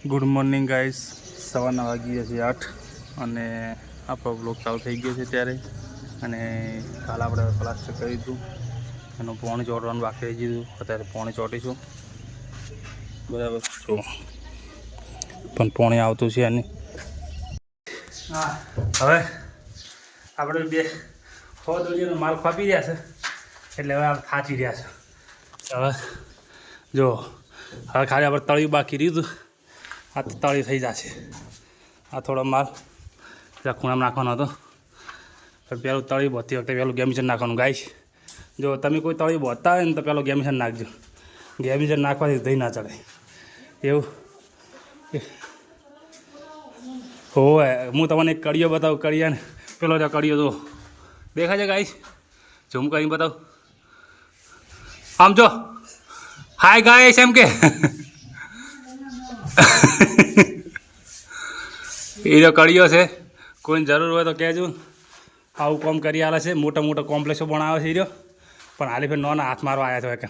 Good morning guys, સવારના વાગી ગયા છે 8 અને આપણો બ્લોગ ચાલુ થઈ ગયો છે ત્યારે. અને કાલ આપણે પ્લાસ્ટર કરી દીધું, એનું પોણી ચોટવાનું બાકી રહી ગયું. અત્યારે પોણી ચોટીશું બરાબર. જો પણ પોણી આવતું છે એની. હા, હવે આપણે બે દોડીનો માલ ખોપી રહ્યા છે એટલે હવે આપણે થાચી રહ્યા છે. હવે જો હવે ખાલી આપણે તળિયું બાકી રહ્યું. આ તો તળી થઈ જશે. આ થોડો માલ પેલા ખૂણામાં નાખવાનો હતો. પહેલું તળી બોતી વખતે પહેલું ગેમિશન નાખવાનું ગાઈશ. જો તમે કોઈ તળી બોતા હોય ને તો પહેલું ગેમિશન નાખજો. ગેમિશન નાખવાથી દહીં ના ચડે એવું. હોય હું તમને એક કડીઓ બતાવું. કડિયા ને પેલો જો કડીઓ તો દેખાય છે ગાઈશ. ઝૂમ કરીને બતાવું. આમ જો હાય ગાઈશ એમ કે એ જો કડીઓ છે. કોઈને જરૂર હોય તો કહેજો. આવું કામ કરી આલે છે. મોટા મોટા કોમ્પ્લેક્સો બનાવે છે એ રહ્યો. પણ હાલી ફેર નોના હાથ મારવા આવ્યા છે.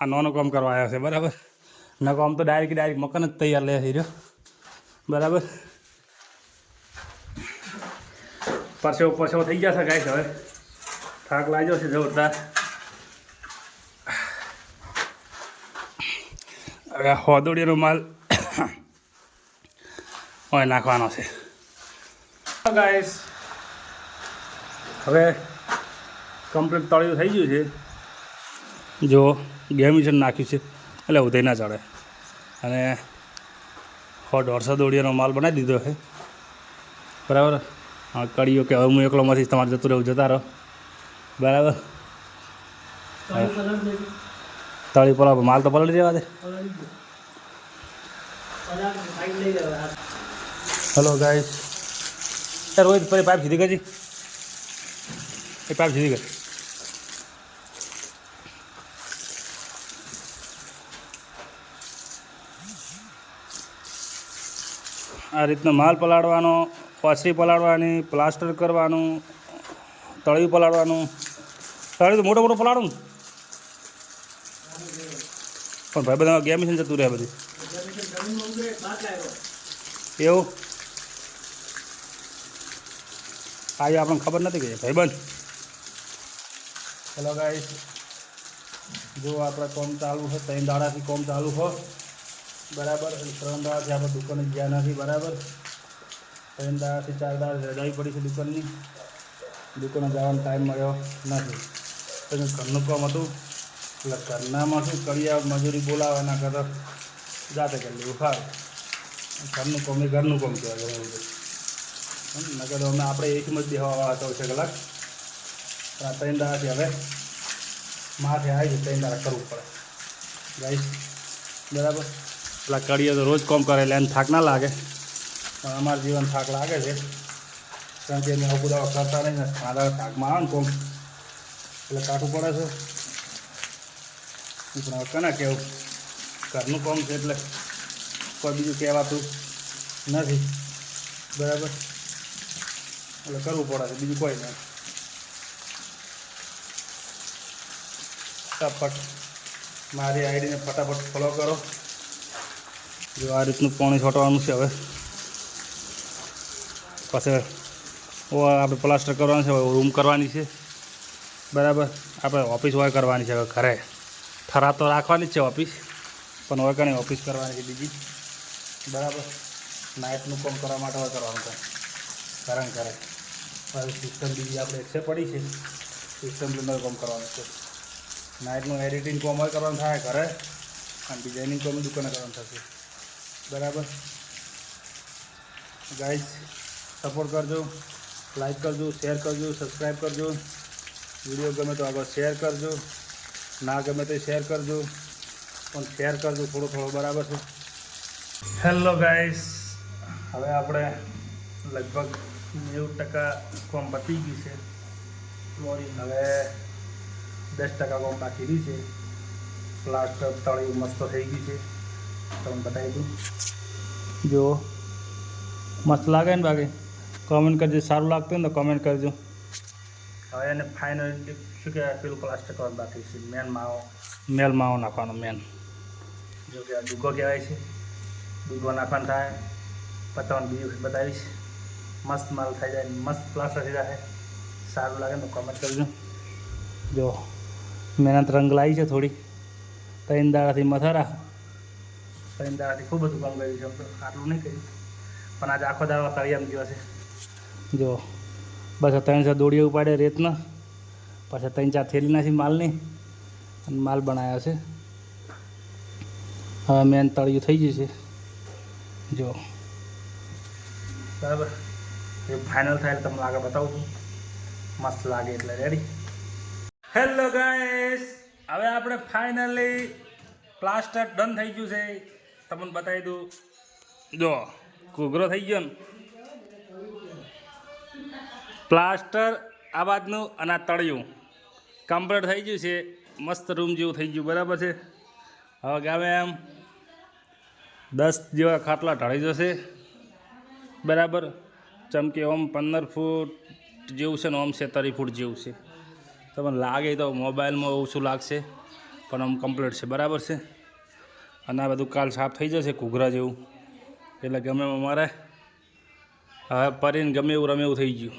આ નોનું કામ કરવા આવ્યો છે બરાબર. ન કામ તો ડાયરેક્ટ મકાન જ તૈયાર લે છે એ રહ્યો બરાબર. પરસેવો થઈ જશે ગાઈસ. હવે થાક લાગ્યો છે જોરદાર. હવે હોદોડીનો માલ હોય નાખવાનો છે ગાઈસ. હવે કમ્પ્લીટ તળિયું થઈ ગયું છે. જો ગેમિશન નાખ્યું છે એટલે ઉધઈ ના ચડે. અને 150 દોડીનો માલ બનાવી દીધો છે બરાબર. હા, કડીઓ કે હવે હું એકલોમાંથી તમારે જતું રહેવું, જતા રહો બરાબર. તળી પલાવ માલ તો પલળી દેવા દે. Hello guys. રોહિત પાઇપ સીધી કરજી. એ પાઇપ સીધી કર. આ રીતનો માલ પલાળવાનો, પાછરી પલાળવાની, પ્લાસ્ટર કરવાનું, તળિયું પલાળવાનું. તળિયું તો મોટો મોટો પલાળું પણ ભાઈ બધા ગેમિશન જતું રહે બધી એવું. આજે આપણને ખબર નથી કે ભાઈબંધ. હેલો ગાઈસ, જો આપણે કોમ ચાલુ છે. 3 દાડાથી કોમ ચાલુ હોય બરાબર. 3 દાડાથી આપણે દુકાને ગયા નથી બરાબર. 3 દાડાથી 4 દાડા રજાઈ પડી છે દુકાનની. દુકાને જવાનો ટાઈમ મળ્યો નથી. પછી ઘરનું કામ હતું એટલે ઘરનામાં શું કરીએ, મજૂરી બોલાવે એના કરતાં જાતે કરી લેવું સારું. ઘરનું કામ એ ઘરનું કામ કહેવાય ઘણું બધું. નકર અમે આપણે એકમાં જ બેસવાવાળા 24 કલાક. પણ આ 3 દાડાથી હવે માથે આવી 3 દાડા કરવું પડે ગાઈસ બરાબર. પેલા કડીએ તો રોજ કામ કરે એટલે એને થાક ના લાગે. પણ અમારું જીવન થાક લાગે છે કારણ કે અમે આવું બધા કરતા નહીં ને. મારા થાકમાં આવે ને કોમ એટલે કાઢવું પડે છે. પણ હવે કને કહેવું, ઘરનું કામ છે એટલે કોઈ બીજું કહેવાતું નથી બરાબર. એટલે કરવું પડે છે, બીજું કોઈ નહીં. ફટાફટ મારી આઈડીને ફટાફટ ફોલો કરો. જો આ રીતનું પાણી છોટવાનું છે. હવે પછી આપણે પ્લાસ્ટર કરવાનું છે, રૂમ કરવાની છે બરાબર. આપણે ઓફિસ હોય કરવાની છે. હવે ઘરે થરા તો રાખવાની જ છે ઓફિસ, પણ હોય કાંઈ ઓફિસ કરવાની છે બીજી બરાબર. નાઇટનું કામ કરવા માટે હોય કરવાનું કાંઈ ઘરે. હવે સિસ્ટમ બીજી આપણે એક્સે પડી છે. સિસ્ટમ અંદર કામ કરવાનું છે. નાઇટનું એડિટિંગ કામ હોય કરવાનું થાય ઘરે, અને ડિઝાઇનિંગ કામ દુકાને કરવાનું થશે બરાબર. ગાઈસ સપોર્ટ કરજો, લાઈક કરજો, શેર કરજો, સબસ્ક્રાઈબ કરજો. વિડીયો ગમે તો આગળ શેર કરજો, ના ગમે તો શેર કરજો, પણ શેર કરજો થોડો થોડો બરાબર છે. હેલો ગાઈસ, હવે આપણે લગભગ 90% કોમ પતી ગયું છે. હવે 10% કોમ બાકી રહ્યું છે. પ્લાસ્ટર તળિયું મસ્ત થઈ ગયું છે. તમને બતાવી દઉં. જો મસ્ત લાગે ને બાકી કોમેન્ટ કરજો. સારું લાગતું ને તો કોમેન્ટ કરજો. હવે એને ફાઇનલ શું કહેવાય, પેલું પ્લાસ્ટર કરવાનું બાકી છે. મેલ માવો નાખવાનો મેન. જો કે આ દુઃખો કહેવાય છે બીગો નાખવાનું થાય પછી તમને બીજું બતાવીશ. મસ્ત માલ થઈ જાય, મસ્ત પ્લાસ્ટર થઈ જાય. સારું લાગે તો કમેન્ટ કરજો. જો મહેનત રંગ લાવી છે થોડી, 3 દાડાથી મથારા, 3 દાડાથી ખૂબ બધું કામ કર્યું છે. આમ તો આટલું નહીં કર્યું, પણ આજે આખો દાડો તળિયામાં ગયો છે. જો બસ 300 દોડીએ ઉપાડે રેતના, પાછા 3-4 થેલી નાખી માલની અને માલ બનાવ્યો છે. હવે મેન તળિયું થઈ ગયું છે. જો બરાબર, એ ફાઇનલ થાય એટલે તમને આગળ બતાવું છું. મસ્ત લાગે એટલે રેડી. હેલો ગાઈસ, હવે આપણે ફાઇનલી પ્લાસ્ટર ડન થઈ ગયું છે. તમને બતાવી દઉં. જો ઘૂઘરો થઈ ગયો ને પ્લાસ્ટર આ બાજનું અને આ તળિયું કમ્પ્લીટ થઈ ગયું છે. મસ્ત રૂમ જેવું થઈ ગયું. બરાબર છે. હવે ગામે એમ 10 જેવા ખાટલા ઢળી જશે. બરાબર, ચમકે ઓમ 15 ફૂટ જેવું છે ને ઓમ 30 ફૂટ જેવું છે. તમને લાગે તો મોબાઈલમાં ઓછું લાગશે, પણ આમ કમ્પ્લીટ છે. બરાબર છે. અને આ બધું કાલ સાફ થઈ જશે ઘૂઘરા જેવું, એટલે ગમે અમારે હવે પરીને ગમે એવું રમે એવું થઈ ગયું.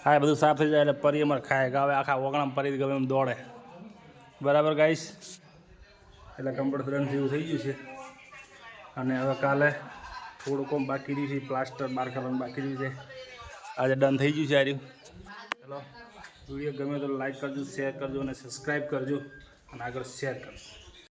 હા, બધું સાફ થઈ જાય એટલે પરી અમારે ખાય કે હવે આખા ઓગણા પરી ગમે એમ દોડે. બરાબર ગાઈસ, એટલે કમ્પ્લીટ રન જેવું થઈ ગયું છે. અને હવે કાલે થોડું કોમ બાકી રહ્યું છે, પ્લાસ્ટર બહાર કરવાનું બાકી રહ્યું છે. આજે ડન થઈ ગયું છે આ રહ્યું. ચલો, વિડીયો ગમે તો લાઈક કરજો, શેર કરજો અને સબસ્ક્રાઈબ કરજો અને આગળ શેર કરજો.